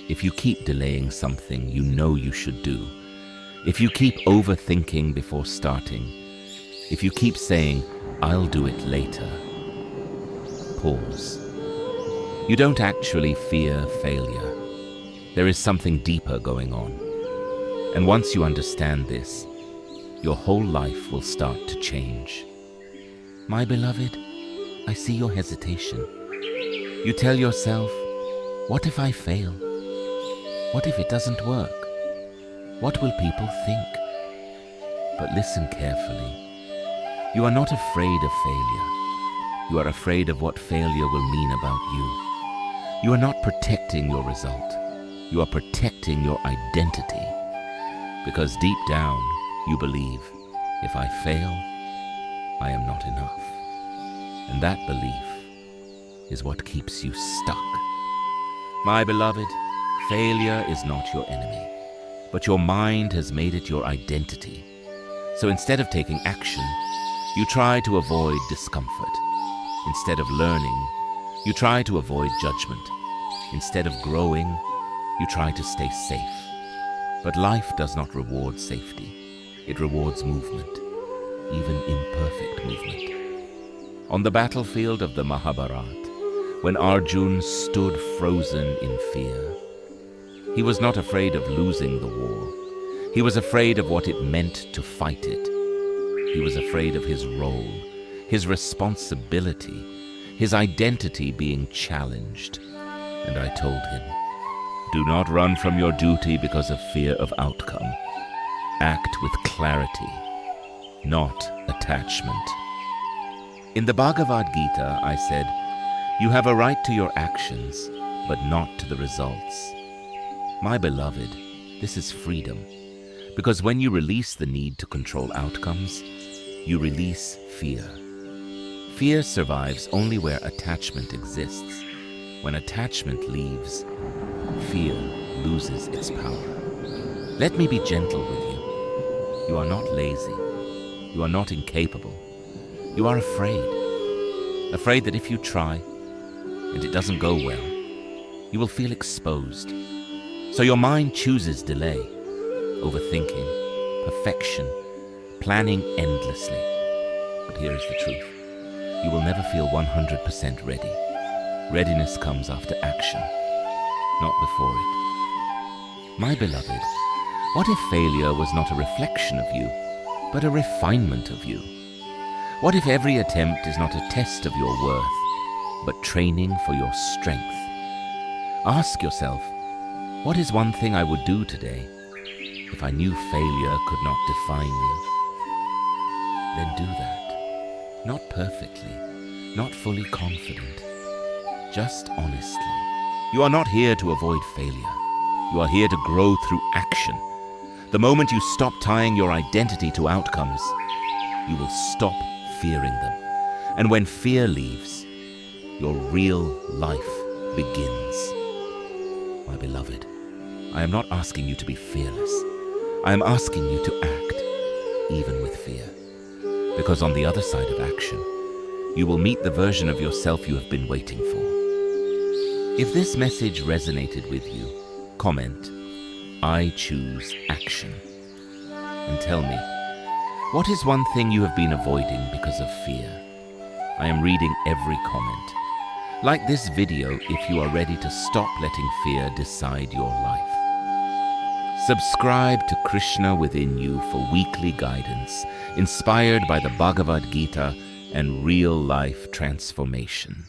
if you keep delaying something you know you should do, if you keep overthinking before starting, if you keep saying, "I'll do it later," pause. You don't actually fear failure. There is something deeper going on. And once you understand this, your whole life will start to change. My beloved, I see your hesitation. You tell yourself, what if I fail? What if it doesn't work? What will people think? But listen carefully. You are not afraid of failure. You are afraid of what failure will mean about you. You are not protecting your result. You are protecting your identity. Because deep down, you believe, if I fail, I am not enough. And that belief is what keeps you stuck. My beloved, failure is not your enemy, but your mind has made it your identity. So instead of taking action, you try to avoid discomfort. Instead of learning, you try to avoid judgment. Instead of growing, you try to stay safe. But life does not reward safety. It rewards movement, even imperfect movement. On the battlefield of the Mahabharata, when Arjuna stood frozen in fear, he was not afraid of losing the war. He was afraid of what it meant to fight it. He was afraid of his role, his responsibility, his identity being challenged. And I told him, do not run from your duty because of fear of outcome. Act with clarity, not attachment. In the Bhagavad Gita, I said, you have a right to your actions, but not to the results. My beloved, this is freedom, because when you release the need to control outcomes, you release fear. Fear survives only where attachment exists. When attachment leaves, fear loses its power. Let me be gentle with you. You are not lazy. You are not incapable. You are afraid. Afraid that if you try, and it doesn't go well, you will feel exposed. So your mind chooses delay, overthinking, perfection, planning endlessly. But here is the truth. You will never feel 100% ready. Readiness comes after action, not before it. My beloved, what if failure was not a reflection of you, but a refinement of you? What if every attempt is not a test of your worth, but training for your strength? Ask yourself, what is one thing I would do today if I knew failure could not define me? Then do that. Not perfectly, not fully confident, just honestly. You are not here to avoid failure. You are here to grow through action. The moment you stop tying your identity to outcomes, you will stop fearing them. And when fear leaves, your real life begins. My beloved, I am not asking you to be fearless. I am asking you to act, even with fear. Because on the other side of action, you will meet the version of yourself you have been waiting for. If this message resonated with you, comment, I choose action. And tell me, what is one thing you have been avoiding because of fear? I am reading every comment. Like this video if you are ready to stop letting fear decide your life. Subscribe to Krishna within you for weekly guidance, inspired by the Bhagavad Gita and real life transformation.